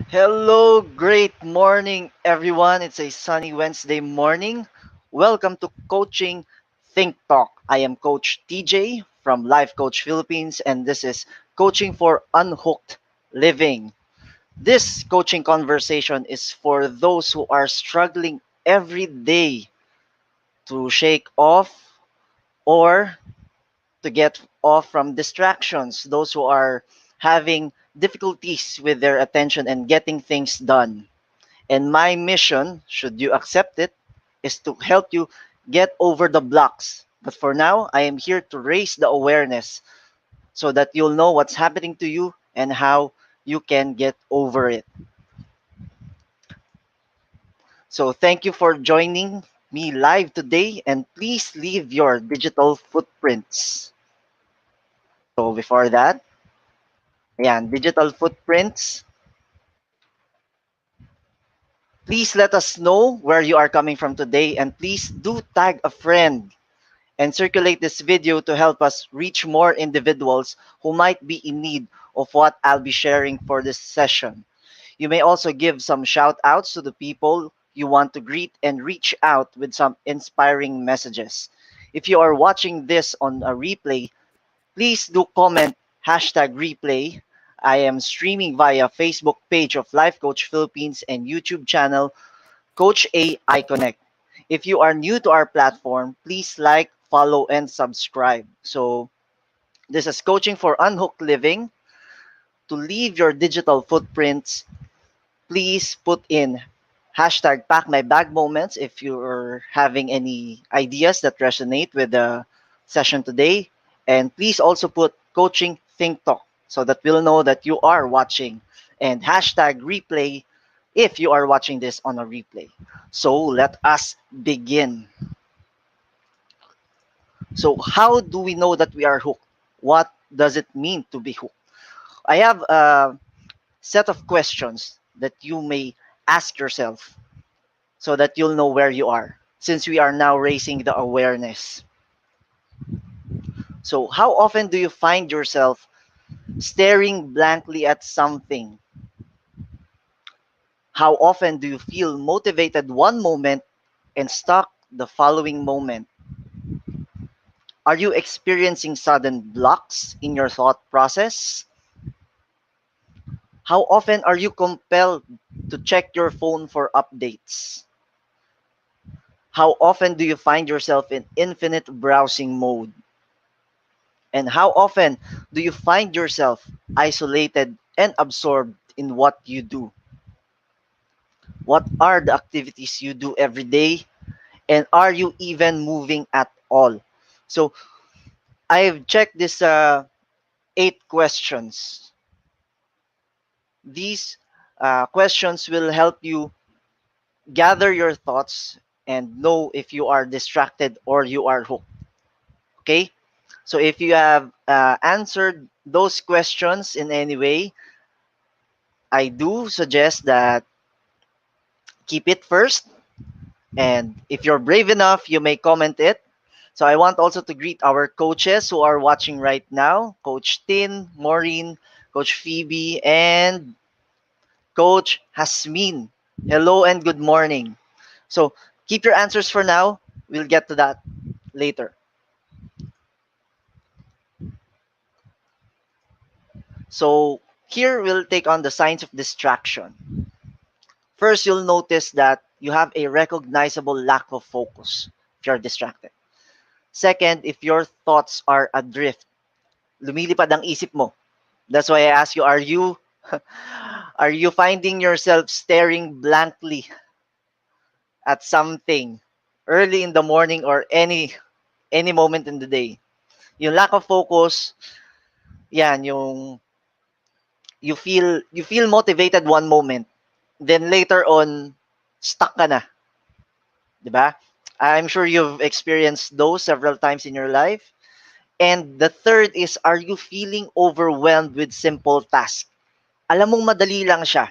Hello, great morning, everyone. It's a sunny Wednesday morning. Welcome to Coaching Think Talk. I am Coach TJ from Life Coach Philippines, and this is Coaching for Unhooked Living. This coaching conversation is for those who are struggling every day to shake off or to get off from distractions, those who are having difficulties with their attention and getting things done. And my mission, should you accept it, is to help you get over the blocks. But for now, I am here to raise the awareness so that you'll know what's happening to you and how you can get over it. So thank you for joining me live today, and please leave your digital footprints. So before that, digital footprints. Please let us know where you are coming from today, and please do tag a friend and circulate this video to help us reach more individuals who might be in need of what I'll be sharing for this session. You may also give some shout outs to the people you want to greet and reach out with some inspiring messages. If you are watching this on a replay, please do comment #replay. I am streaming via Facebook page of Life Coach Philippines and YouTube channel Coach AI Connect. If you are new to our platform, please like, follow, and subscribe. So this is Coaching for Unhooked Living. To leave your digital footprints, please put in #PackMyBagMoments if you're having any ideas that resonate with the session today. And please also put Coaching Think Talk so that we'll know that you are watching. And #replay if you are watching this on a replay. So let us begin. So how do we know that we are hooked? What does it mean to be hooked? I have a set of questions that you may ask yourself so that you'll know where you are since we are now raising the awareness. So how often do you find yourself staring blankly at something? How often do you feel motivated one moment and stuck the following moment? Are you experiencing sudden blocks in your thought process? How often are you compelled to check your phone for updates? How often do you find yourself in infinite browsing mode? And how often do you find yourself isolated and absorbed in what you do? What are the activities you do every day? And are you even moving at all? So I've checked this 8 questions. These questions will help you gather your thoughts and know if you are distracted or you are hooked. Okay? So if you have answered those questions in any way, I do suggest that keep it first. And if you're brave enough, you may comment it. So I want also to greet our coaches who are watching right now, Coach Tin, Maureen, Coach Phoebe, and Coach Hasmin. Hello and good morning. So keep your answers for now. We'll get to that later. So here we'll take on the signs of distraction. First, you'll notice that you have a recognizable lack of focus if you're distracted. Second, if your thoughts are adrift, lumilipad ang isip mo. That's why I ask you, are you finding yourself staring blankly at something early in the morning or any moment in the day? Yung lack of focus, yan, yung you feel motivated one moment, then later on stuck ka na, 'di ba? I'm sure you've experienced those several times in your life. And the third is, are you feeling overwhelmed with simple tasks? Alam mong madali lang siya.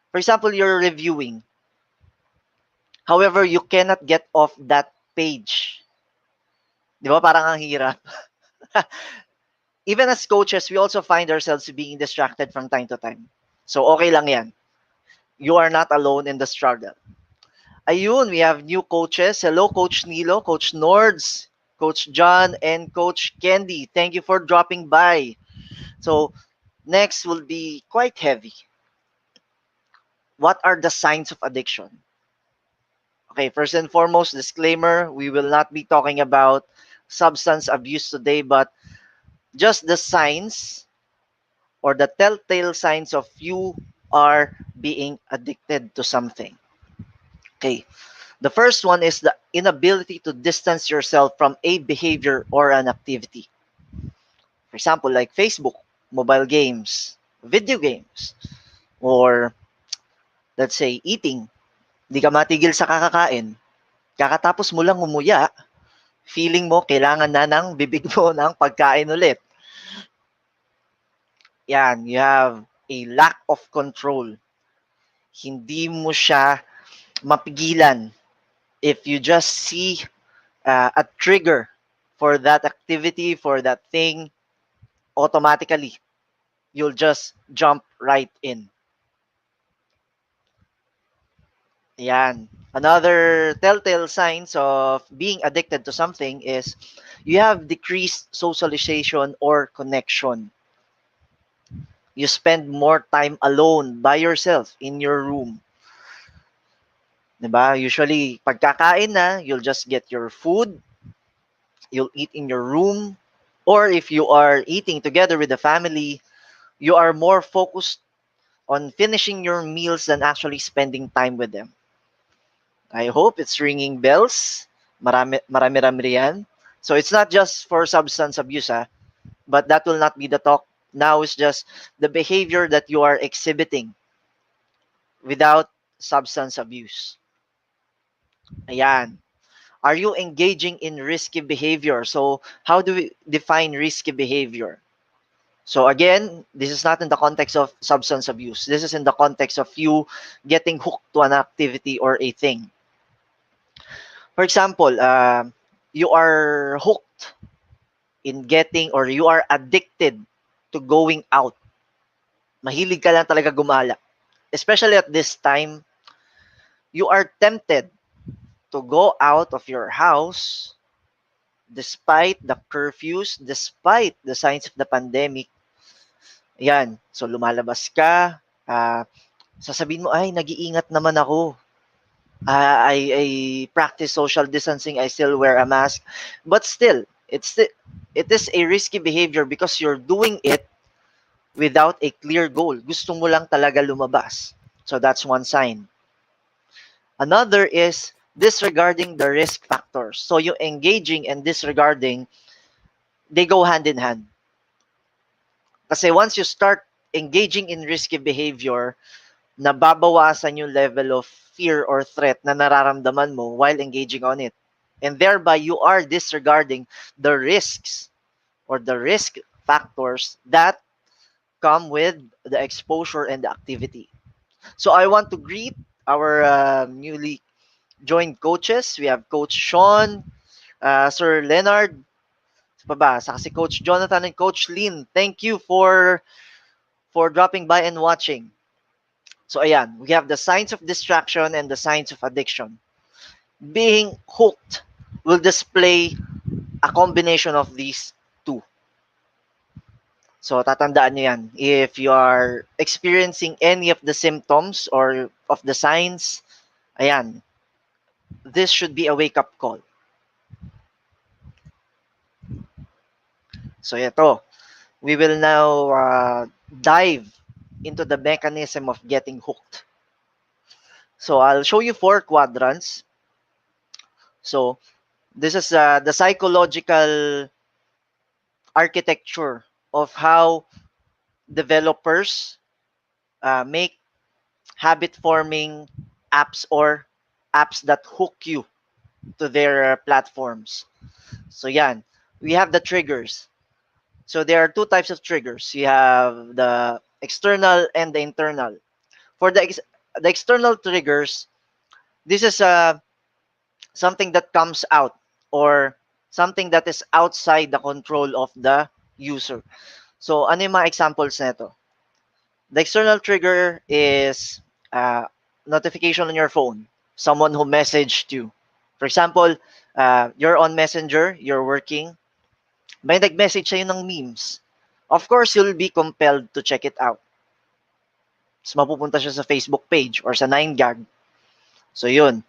For example, you're reviewing. However, you cannot get off that page. 'Di ba? Parang ang hirap. Even as coaches, we also find ourselves being distracted from time to time. So okay lang 'yan. You are not alone in the struggle. Ayun, we have new coaches. Hello, Coach Nilo, Coach Nords, Coach John, and Coach Candy. Thank you for dropping by. So, next will be quite heavy. What are the signs of addiction? Okay, first and foremost, disclaimer, we will not be talking about substance abuse today, but just the signs or the telltale signs of you are being addicted to something. Okay, the first one is the inability to distance yourself from a behavior or an activity. For example, like Facebook, mobile games, video games, or let's say eating. Di ka matigil sa kakakain. Kakatapos mo lang umuya, feeling mo kailangan na ng bibig mo ng pagkain ulit. Yan, you have a lack of control. Hindi mo siya mapigilan. If you just see a trigger for that activity, for that thing, automatically, you'll just jump right in. Yan. Another telltale signs of being addicted to something is you have decreased socialization or connection. You spend more time alone by yourself in your room. 'Di ba? Usually, pagkakain na, you'll just get your food, you'll eat in your room, or if you are eating together with the family, you are more focused on finishing your meals than actually spending time with them. I hope it's ringing bells. Marami-rami yan. So it's not just for substance abuse, but that will not be the talk. Now it's just the behavior that you are exhibiting without substance abuse. Ayan. Are you engaging in risky behavior? So how do we define risky behavior? So again, this is not in the context of substance abuse. This is in the context of you getting hooked to an activity or a thing. For example, you are hooked in getting or you are addicted to going out. Mahilig ka lang talaga gumala. Especially at this time, you are tempted to go out of your house despite the curfews, despite the signs of the pandemic. Yan. So lumalabas ka, sasabihin mo, ay, nag-iingat naman ako. I practice social distancing, I still wear a mask. But still, it is a risky behavior because you're doing it without a clear goal. Gusto mo lang talaga lumabas. So that's one sign. Another is disregarding the risk factors. So you engaging and disregarding, they go hand in hand. Kasi once you start engaging in risky behavior, nababawasan yung level of fear or threat na nararamdaman mo while engaging on it. And thereby, you are disregarding the risks or the risk factors that come with the exposure and the activity. So I want to greet our newly joined coaches. We have Coach Sean, Sir Leonard, pa ba? Saka si Coach Jonathan and Coach Lynn. Thank you for dropping by and watching. So ayan, we have the signs of distraction and the signs of addiction. Being hooked will display a combination of these two. So tatandaan nyo yan. If you are experiencing any of the symptoms or of the signs, ayan, this should be a wake-up call. So ito, we will now dive into the mechanism of getting hooked. So I'll show you 4 quadrants. So this is the psychological architecture of how developers make habit forming apps or apps that hook you to their platforms. So yan, we have the triggers. So there are 2 types of triggers. You have the external and the internal. For the external triggers, this is something that comes out or something that is outside the control of the user. So ano yung mga examples nito? The external trigger is uh, notification on your phone, someone who messaged you. For example, you're on Messenger, you're working, may nag-message sa'yo ng memes. Of course, you'll be compelled to check it out. Tapos mapupunta siya sa Facebook page or sa 9gag. So yun,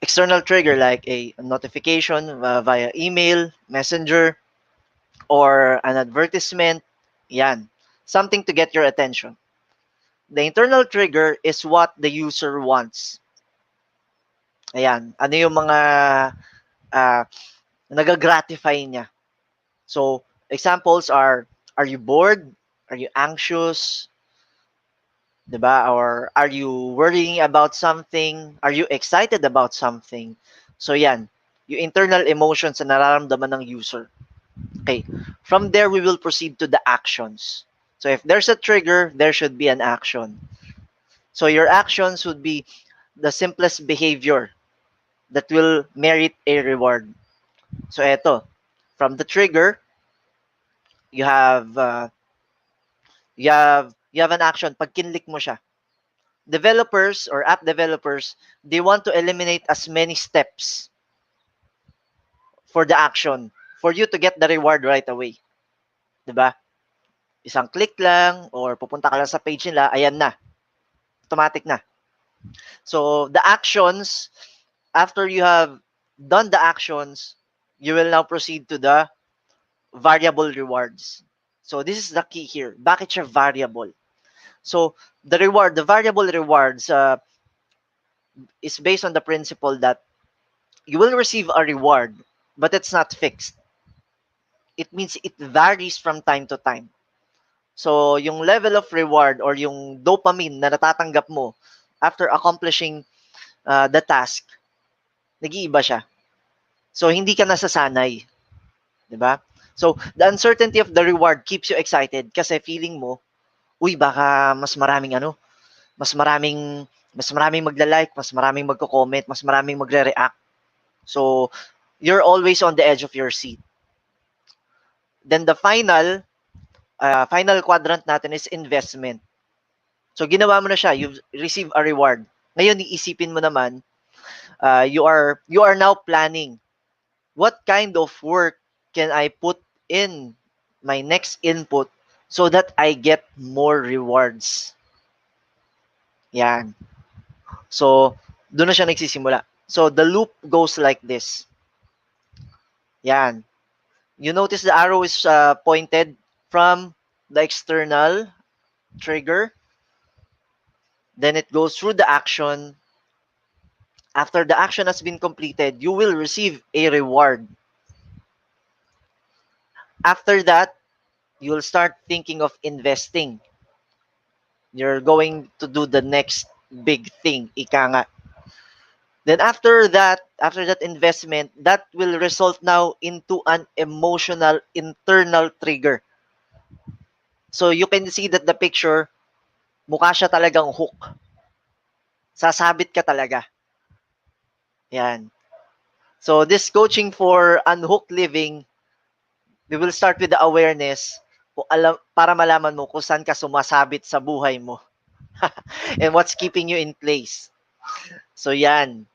external trigger like a notification via email, messenger, or an advertisement. Yan. Something to get your attention. The internal trigger is what the user wants. Ayan. Ano yung mga uh, nagagratify niya. So, examples are you bored? Are you anxious? 'Di ba? Or are you worrying about something? Are you excited about something? So, yan. Yung internal emotions na nararamdaman ng user. Okay. From there, we will proceed to the actions. So, if there's a trigger, there should be an action. So, your actions would be the simplest behavior that will merit a reward. So, eto. From the trigger, you have you have an action pag kinlik mo siya. Developers or app developers, they want to eliminate as many steps for the action for you to get the reward right away. 'Di ba? Isang click lang or pupunta ka lang sa page nila, ayan na. Automatic na. So, the actions, after you have done the actions, you will now proceed to the variable rewards. So, this is the key here. Bakit siya variable? So, the variable rewards is based on the principle that you will receive a reward, but it's not fixed. It means it varies from time to time. So, yung level of reward or yung dopamine na natatanggap mo after accomplishing the task, nag-iiba siya. So, hindi ka nasasanay. 'Di ba? So, the uncertainty of the reward keeps you excited kasi feeling mo, uy, baka mas maraming magla-like, mas maraming magko-comment, mas maraming magre-react. So, you're always on the edge of your seat. Then the final quadrant natin is investment. So, ginawa mo na siya, you've received a reward. Ngayon, iisipin mo naman, you are now planning, what kind of work can I put in my next input so that I get more rewards? Yan. So, doon na siya nagsisimula. So, the loop goes like this. Yan. You notice the arrow is pointed from the external trigger. Then it goes through the action. After the action has been completed, you will receive a reward. After that, you'll start thinking of investing. You're going to do the next big thing, ika nga. Then after that investment, that will result now into an emotional internal trigger. So you can see that the picture, mukha siya talagang hook. Sasabit ka talaga. Yan. So this coaching for unhooked living, we will start with the awareness para malaman mo kung saan ka sumasabit sa buhay mo. And what's keeping you in place. So yan.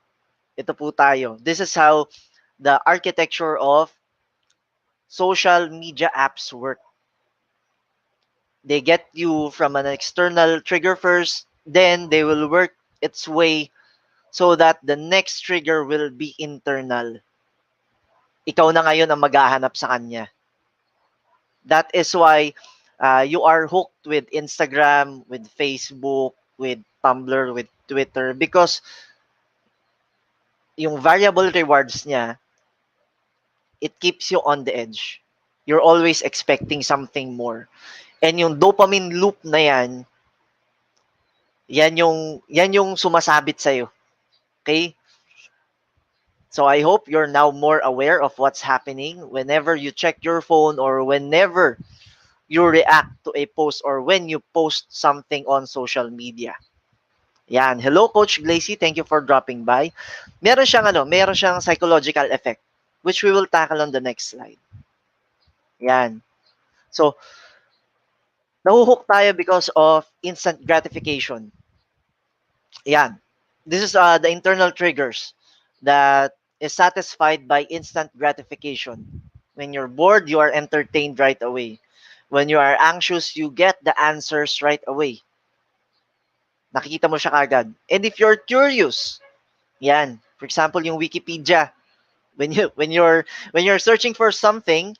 Ito po tayo. This is how the architecture of social media apps work. They get you from an external trigger first, then they will work its way so that the next trigger will be internal. Ikaw na ngayon ang maghahanap sa kanya. That is why you are hooked with Instagram, with Facebook, with Tumblr, with Twitter, because yung variable rewards niya, it keeps you on the edge. You're always expecting something more. And yung dopamine loop na yan yung sumasabit sa'yo. Okay? So I hope you're now more aware of what's happening whenever you check your phone or whenever you react to a post or when you post something on social media. Yan. Hello, Coach Glacy. Thank you for dropping by. Meron siyang psychological effect, which we will tackle on the next slide. Yan. So, nahuhook tayo because of instant gratification. Yan. This is the internal triggers that is satisfied by instant gratification. When you're bored, you are entertained right away. When you are anxious, you get the answers right away. Nakikita mo siya kagad. And if you're curious, yan. For example, yung Wikipedia. When you're searching for something,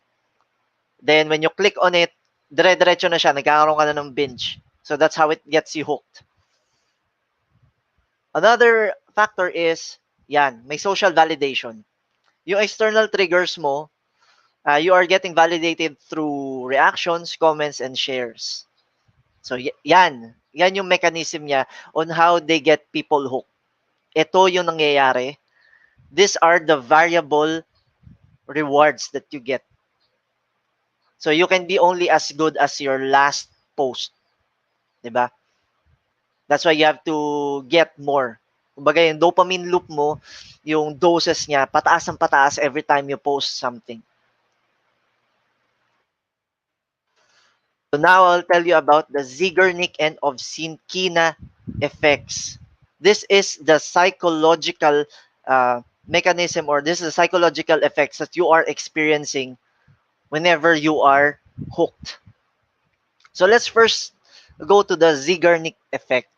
then when you click on it, dire-diretso na siya, nagkakaroon ka na ng binge. So that's how it gets you hooked. Another factor is, yan, may social validation. Yung external triggers mo, you are getting validated through reactions, comments, and shares. So yan yung mechanism niya on how they get people hooked. Ito yung nangyayari. These are the variable rewards that you get. So you can be only as good as your last post. Diba? That's why you have to get more. Kumbaga yung dopamine loop mo, yung doses niya, pataas ang pataas every time you post something. So now I'll tell you about the Zeigarnik and Ovsinkina effects. This is the psychological mechanism, or this is the psychological effects that you are experiencing whenever you are hooked. So let's first go to the Zeigarnik effect.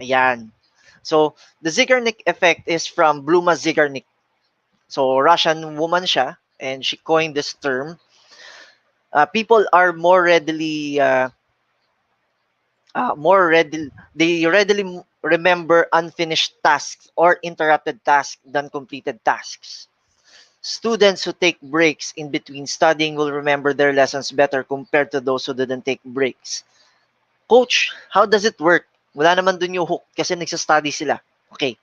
Ayan. So the Zeigarnik effect is from Bluma Zeigarnik. So Russian woman siya, and she coined this term. People are they readily remember unfinished tasks or interrupted tasks than completed tasks. Students who take breaks in between studying will remember their lessons better compared to those who didn't take breaks. Coach, how does it work? Wala naman dun yung hook kasi nagsa-study sila. Okay.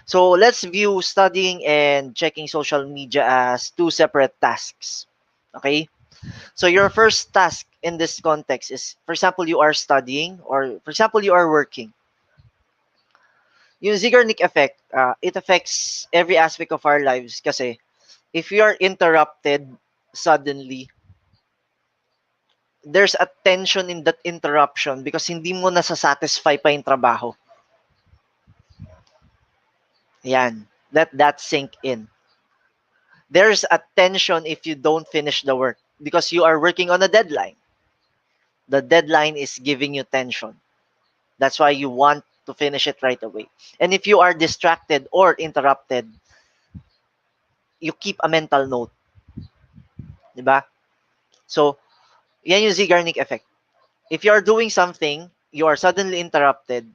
So let's view studying and checking social media as two separate tasks. Okay? So your first task in this context is, for example, you are studying, or for example, you are working. Yung Zeigarnik effect, it affects every aspect of our lives kasi if you are interrupted suddenly, there's a tension in that interruption because hindi mo nasasatisfy pa yung trabaho. Yan. Let that sink in. There's a tension if you don't finish the work because you are working on a deadline. The deadline is giving you tension. That's why you want to finish it right away. And if you are distracted or interrupted, you keep a mental note. Diba? So, yan yung Zeigarnik effect. If you are doing something, you are suddenly interrupted,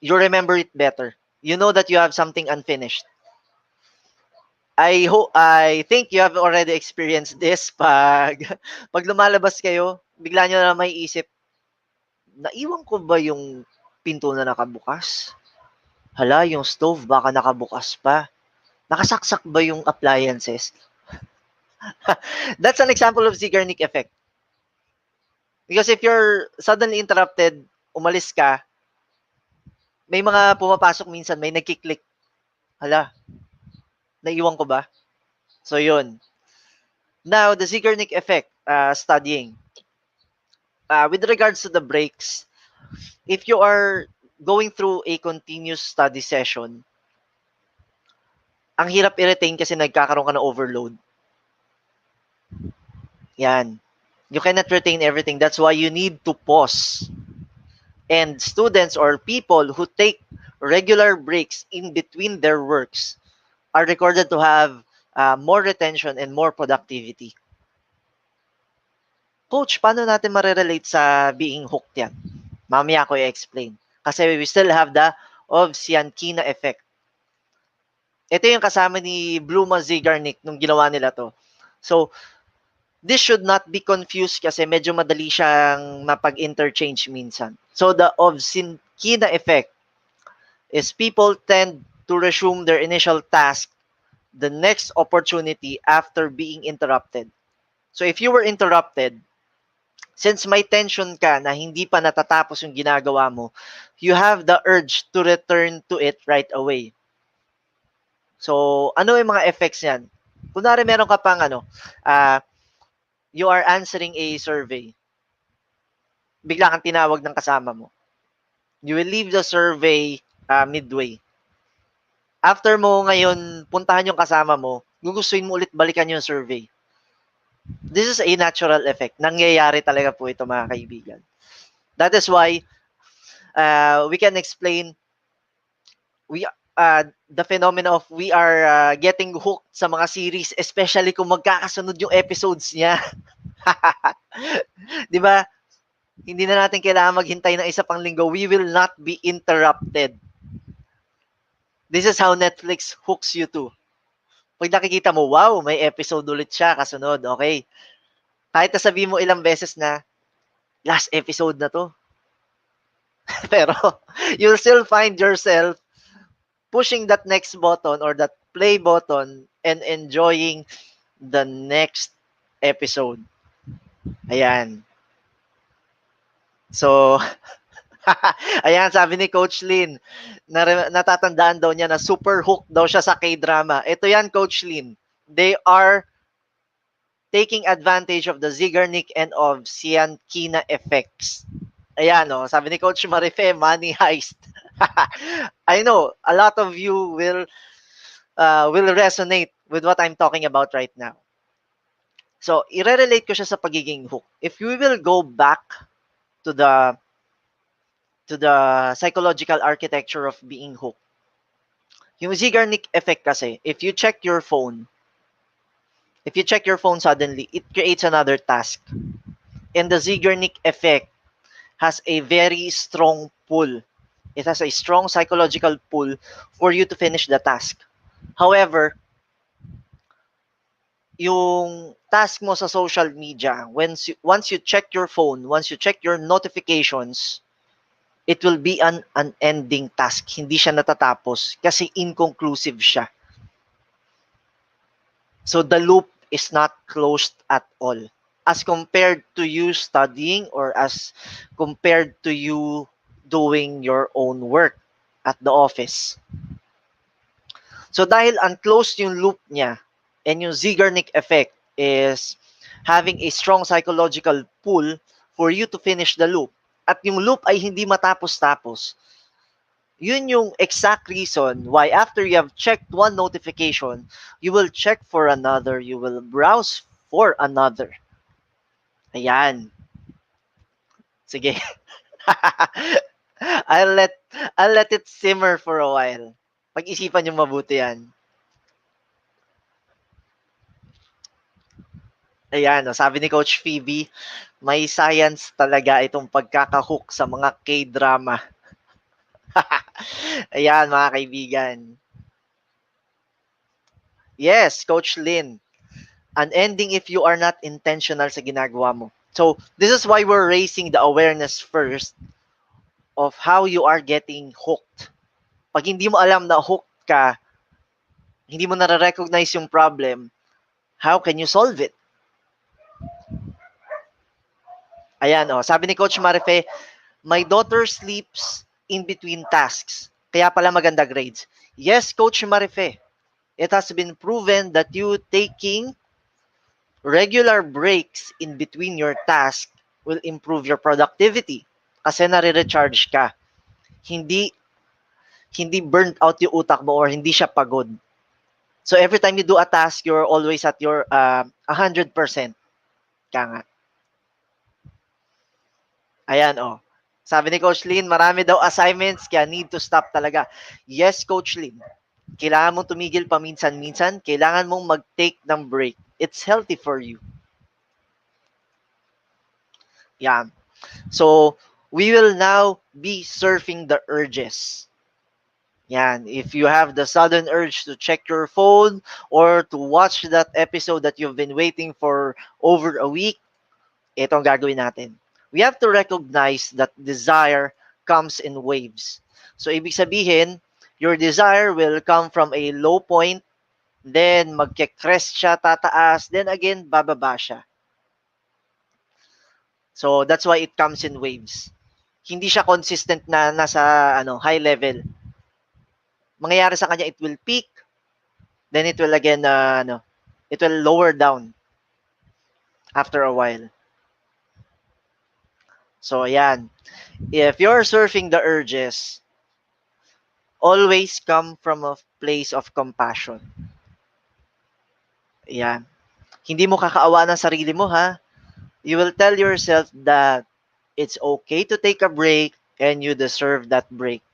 you remember it better. You know that you have something unfinished. I think you have already experienced this pag lumalabas kayo, bigla nyo na may isip, naiwan ko ba yung pinto na nakabukas? Hala, yung stove baka nakabukas pa. Nakasaksak ba yung appliances? That's an example of Zeigarnik effect. Because if you're suddenly interrupted, umalis ka, may mga pumapasok minsan, may nagkiklik. Hala, naiwan ko ba? So yun. Now, the Zeigarnik effect, studying. With regards to the breaks, if you are going through a continuous study session, ang hirap i-retain kasi nagkakaroon ka ng overload. Yan. You cannot retain everything. That's why you need to pause. And students or people who take regular breaks in between their works are recorded to have more retention and more productivity. Coach, paano natin marerelate sa being hooked yan? Mamaya ko i-explain. Kasi we still have the Ovsiankina effect. Ito yung kasama ni Bluma Zeigarnik nung ginawa nila to. So, this should not be confused kasi medyo madali siyang mapag-interchange minsan. So, the Ovsiankina effect is people tend to resume their initial task the next opportunity after being interrupted. So, if you were interrupted, since may tension ka na hindi pa natatapos yung ginagawa mo, you have the urge to return to it right away. So, ano yung mga effects yan? Kunwari meron ka pang you are answering a survey. Bigla kang tinawag ng kasama mo. You will leave the survey midway. After mo ngayon puntahan yung kasama mo, gugustuhin mo ulit balikan yung survey. This is a natural effect. Nangyayari talaga po ito mga kaibigan. That is why we can explain we the phenomena of we are getting hooked sa mga series, especially kung magkakasunod yung episodes niya. 'Di ba? Hindi na natin kailangan maghintay ng isa pang linggo. We will not be interrupted. This is how Netflix hooks you to. Pag nakikita mo, wow, may episode ulit siya kasunod. Okay. Kahit sabihin mo ilang beses na, last episode na to. Pero, you'll still find yourself pushing that next button or that play button and enjoying the next episode. Ayan. So, ayan, sabi ni Coach Lin, natatandaan daw niya na super hooked daw siya sa K-drama. Ito yan, Coach Lin. They are taking advantage of the Zigarnik and of Sian Kina effects. Ayan, oh, sabi ni Coach Marife, money heist. I know, a lot of you will resonate with what I'm talking about right now. So, i-relate ko siya sa pagiging hook. If we will go back to the psychological architecture of being hooked, yung Zeigarnik effect kasi, if you check your phone suddenly, it creates another task. And the Zeigarnik effect has a very strong pull. It has a strong psychological pull for you to finish the task. However, yung task mo sa social media, once you check your phone, once you check your notifications, it will be an unending task. Hindi siya natatapos kasi inconclusive siya. So the loop is not closed at all. As compared to you studying or as compared to you doing your own work at the office. So dahil unclosed yung loop niya and yung Zeigarnik effect is having a strong psychological pull for you to finish the loop at yung loop ay hindi matapos-tapos. Yun yung exact reason why after you have checked one notification, you will check for another, you will browse for another. Ayan. Sige. I'll let I'll let it simmer for a while. Pag-isipan yung mabuti yan. Ayan, no, sabi ni Coach Phoebe, may science talaga itong pagkakahook sa mga K-drama. Ayan, mga kaibigan. Yes, Coach Lin. An ending if you are not intentional sa ginagawa mo. So, this is why we're raising the awareness first of how you are getting hooked. Pag hindi mo alam na hooked ka, hindi mo nare-recognize yung problem, how can you solve it? Ayan, oh, sabi ni Coach Marife, my daughter sleeps in between tasks. Kaya pala maganda grades. Yes, Coach Marife, it has been proven that you taking regular breaks in between your tasks will improve your productivity kasi nare-recharge ka. Hindi hindi burnt out yung utak mo or hindi siya pagod. So every time you do a task, you're always at your 100%. Kaya nga. Ayan, oh. Sabi ni Coach Lin, marami daw assignments kaya need to stop talaga. Yes, Coach Lin. Kailangan mong tumigil paminsan-minsan. Kailangan mong mag-take ng break. It's healthy for you. Yeah. So, we will now be surfing the urges. Yan. If you have the sudden urge to check your phone or to watch that episode that you've been waiting for over a week, ito ang gagawin natin. We have to recognize that desire comes in waves. So, ibig sabihin, your desire will come from a low point, then magke-crest siya, tataas, then again, bababa siya. So, that's why it comes in waves. Hindi siya consistent na nasa high level. Mangyayari sa kanya, it will peak, then it will again, it will lower down after a while. So, ayan. If you're surfing the urges, always come from a place of compassion. Yan. Hindi mo kakaawa ng sarili mo, ha? You will tell yourself that it's okay to take a break and you deserve that break.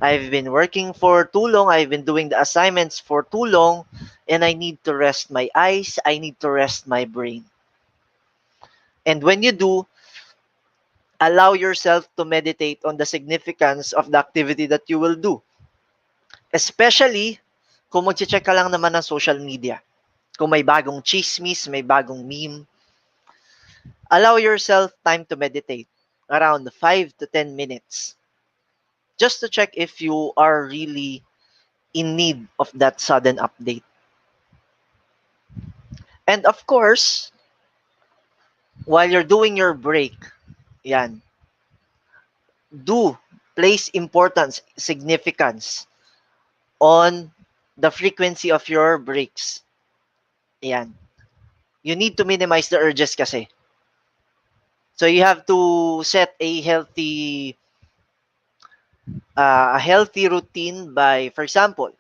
I've been working for too long. I've been doing the assignments for too long, and I need to rest my eyes. I need to rest my brain. And when you do, allow yourself to meditate on the significance of the activity that you will do. Especially kung mag-check ka lang naman ng social media. Kung may bagong chismis, may bagong meme, allow yourself time to meditate, around 5 to 10 minutes, just to check if you are really in need of that sudden update. And of course, while you're doing your break, yan, do place importance, significance on the frequency of your breaks. Yan. You need to minimize the urges kasi. So you have to set a healthy routine by, for example,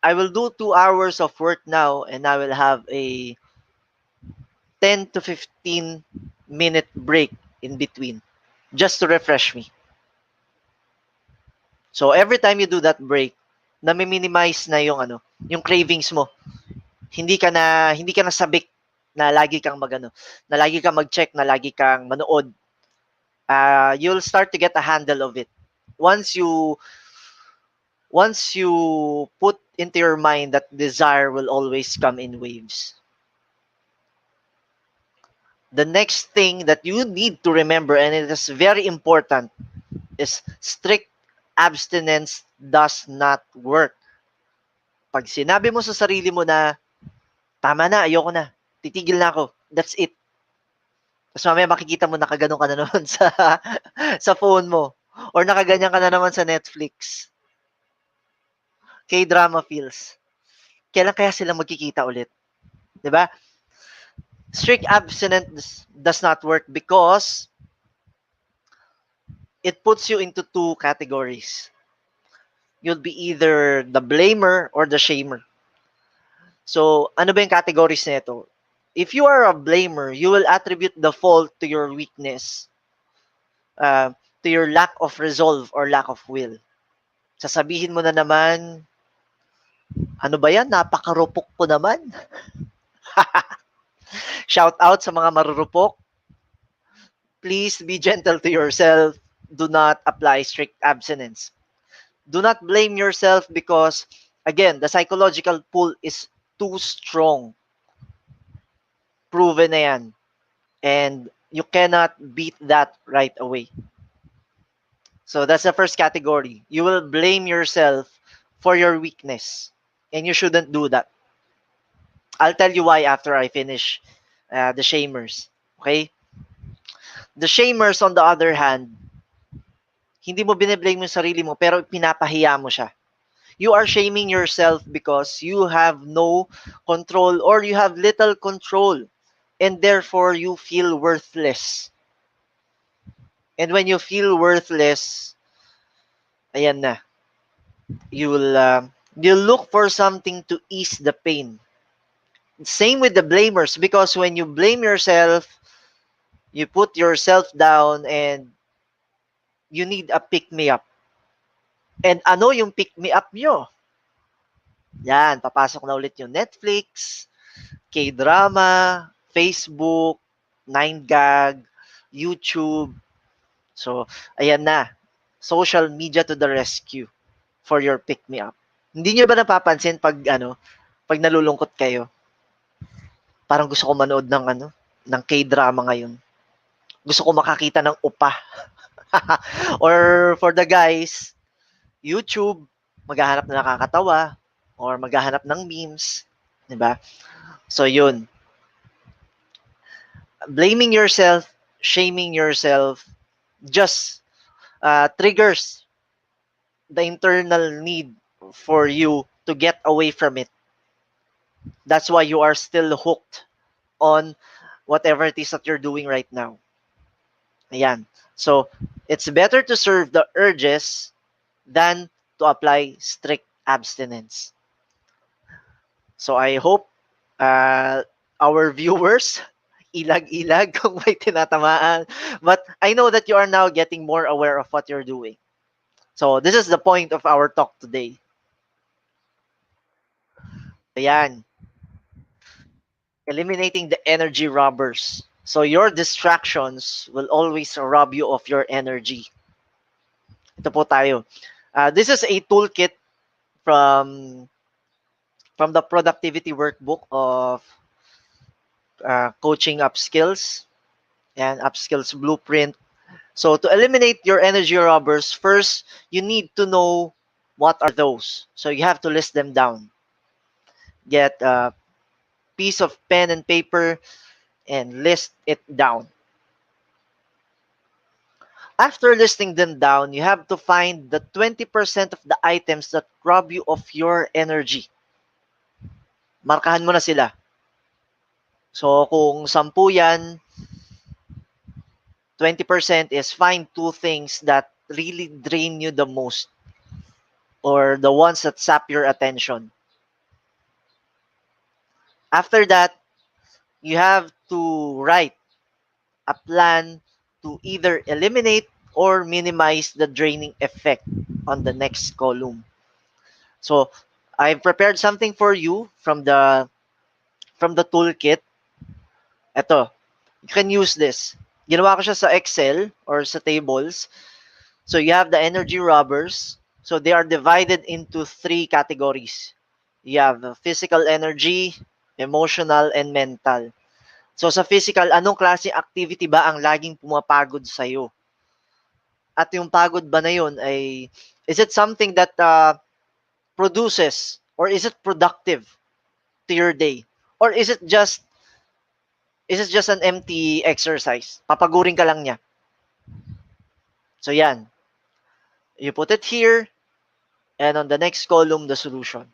I will do 2 hours of work now and I will have a 10 to 15 minute break in between just to refresh me. So every time you do that break, na-minimize na yung yung cravings mo. Hindi ka na sabik na lagi kang magano, na lagi kang mag-check, na lagi kang manood. You'll start to get a handle of it. Once you put into your mind that desire will always come in waves. The next thing that you need to remember, and it is very important, is strict abstinence does not work. Pag sinabi mo sa sarili mo na, tama na, ayoko na, titigil na ako, that's it. Tapos mamaya makikita mo nakaganon ka na naman sa phone mo. Or nakaganyan ka na naman sa Netflix. K-drama feels. Kailan kaya sila magkikita ulit? 'Di ba? Strict abstinence does not work because it puts you into two categories. You'll be either the blamer or the shamer. So, ano ba yung categories nito? If you are a blamer, you will attribute the fault to your weakness, uh, to your lack of resolve or lack of will. Sasabihin mo na naman, ano ba yan? Napakarupok ko naman. Shout out sa mga marurupok. Please be gentle to yourself. Do not apply strict abstinence. Do not blame yourself because, again, the psychological pull is too strong. Proven na yan. And you cannot beat that right away. So that's the first category. You will blame yourself for your weakness. And you shouldn't do that. I'll tell you why after I finish the shamers. Okay? The shamers, on the other hand, hindi mo bine-blame yung sarili mo pero pinapahiya mo siya. You are shaming yourself because you have no control or you have little control and therefore you feel worthless. And when you feel worthless, ayan na. You'll look for something to ease the pain. Same with the blamers because when you blame yourself, you put yourself down and you need a pick-me-up. And ano yung pick-me-up nyo? Yan, papasok na ulit yung Netflix, K-drama, Facebook, 9gag, YouTube. So, ayan na. Social media to the rescue for your pick-me-up. Hindi nyo ba napapansin pag nalulungkot kayo? Parang gusto ko manood ng K-drama ngayon. Gusto ko makakita ng upa. Or for the guys, YouTube, maghahanap na nakakatawa or maghahanap ng memes, 'di ba? So yun. Blaming yourself, shaming yourself just triggers the internal need for you to get away from it. That's why you are still hooked on whatever it is that you're doing right now. Ayan. So, it's better to serve the urges than to apply strict abstinence. So, I hope uh, our viewers ilag-ilag kung may tinatamaan. But I know that you are now getting more aware of what you're doing. So, this is the point of our talk today. Ayan. Eliminating the energy robbers. So, your distractions will always rob you of your energy. Ito po tayo. This is a toolkit from the productivity workbook of coaching upskills and upskills blueprint. So to eliminate your energy robbers, first you need to know what are those. So you have to list them down. Get a piece of pen and paper and list it down. After listing them down, you have to find the 20% of the items that rob you of your energy. Markahan mo na sila. So kung 10 yan, 20% is find two things that really drain you the most or the ones that sap your attention. After that, you have to write a plan to either eliminate or minimize the draining effect on the next column. So, I've prepared something for you from the toolkit. Ito, you can use this. Ginawa ko siya sa Excel or sa tables. So you have the energy robbers. So they are divided into three categories. You have physical energy, emotional, and mental. So sa physical, anong klase activity ba ang laging pumapagod sa'yo? At yung pagod ba na yun ay, is it something that produces or is it productive to your day? Or is it just an empty exercise? Papagurin ka lang niya. So yan, you put it here and on the next column, the solution.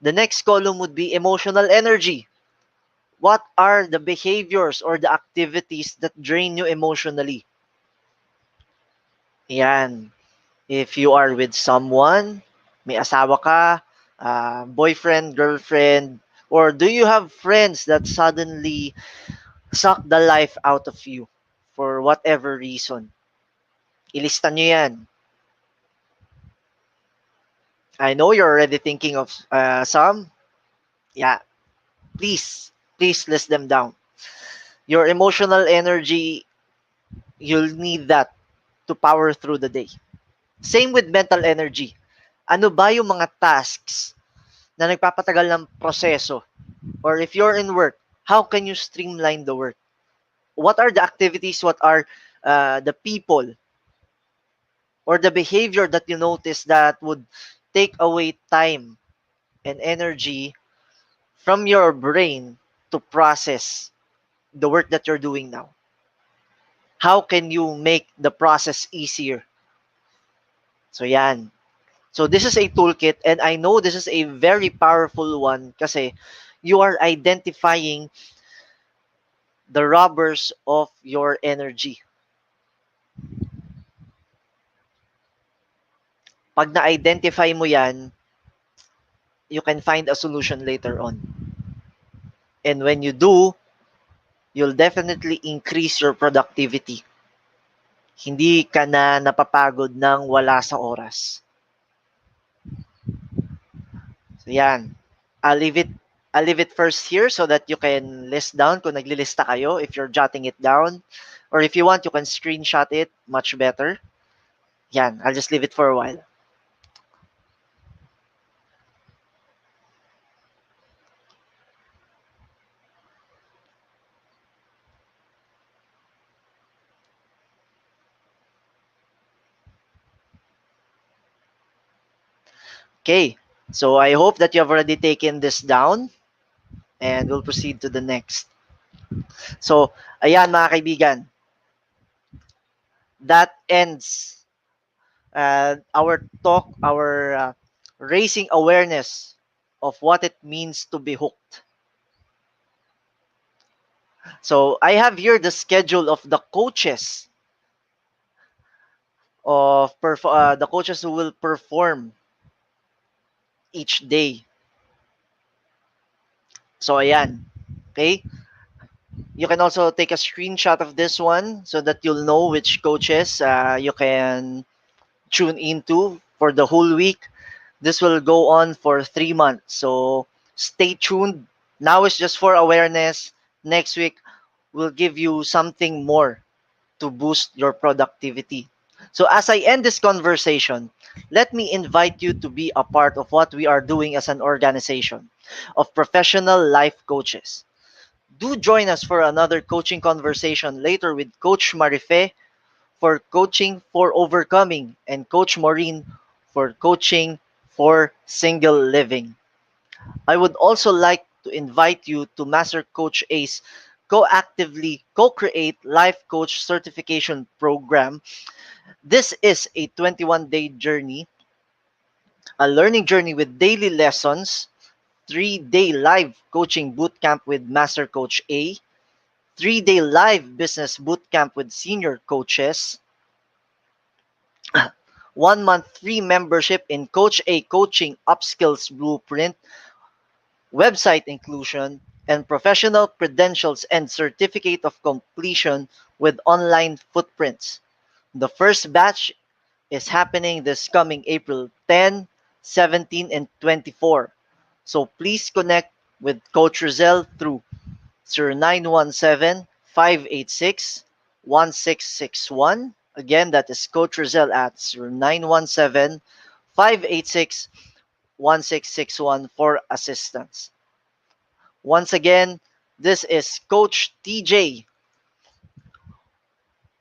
The next column would be emotional energy. What are the behaviors or the activities that drain you emotionally? Yan. If you are with someone, may asawa ka, boyfriend, girlfriend, or do you have friends that suddenly suck the life out of you for whatever reason? Ilista nyo yan. I know you're already thinking of some. Yeah, please list them down. Your emotional energy, you'll need that to power through the day. Same with mental energy. Ano ba yung mga tasks na nagpapatagal ng proseso? Or if you're in work, how can you streamline the work? What are the activities? What are the people or the behavior that you notice that would take away time and energy from your brain to process the work that you're doing now? How can you make the process easier? So yan. So this is a toolkit and I know this is a very powerful one kasi you are identifying the robbers of your energy. Pag na-identify mo yan, you can find a solution later on. And when you do, you'll definitely increase your productivity. Hindi ka na napapagod ng wala sa oras. So yan. I'll leave it I'll leave it first here so that you can list down kung naglilista kayo if you're jotting it down. Or if you want, you can screenshot it. Much better. Yan. I'll just leave it for a while. Okay. So I hope that you have already taken this down and we'll proceed to the next. So, ayan mga kaibigan. That ends our talk, our raising awareness of what it means to be hooked. So I have here the schedule of the coaches of the coaches who will perform each day. So ayan. Okay? You can also take a screenshot of this one so that you'll know which coaches you can tune into for the whole week. This will go on for 3 months. So stay tuned. Now is just for awareness. Next week, we'll give you something more to boost your productivity. So as I end this conversation, let me invite you to be a part of what we are doing as an organization of professional life coaches. Do join us for another coaching conversation later with Coach Marife for coaching for overcoming and Coach Maureen for coaching for single living. I would also like to invite you to Master Coach Ace co-actively co-create life coach certification program. This is a 21-day journey, a learning journey with daily lessons, 3-day live coaching bootcamp with Master Coach A, 3-day live business bootcamp with senior coaches, 1 month free membership in Coach A Coaching Upskills Blueprint, website inclusion, and professional credentials and certificate of completion with online footprints. The first batch is happening this coming April 10, 17, and 24. So please connect with Coach Rizal through 0917-586-1661. Again, that is Coach Rizal at 0917-586-1661 for assistance. Once again, this is Coach TJ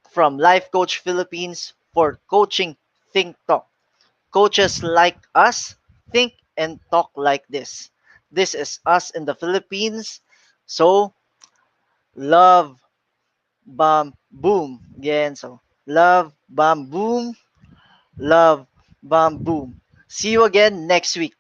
from Life Coach Philippines for Coaching Think Talk. Coaches like us think and talk like this. This is us in the Philippines. So, love, bam, boom. Again, so love, bam, boom, love, bam, boom. See you again next week.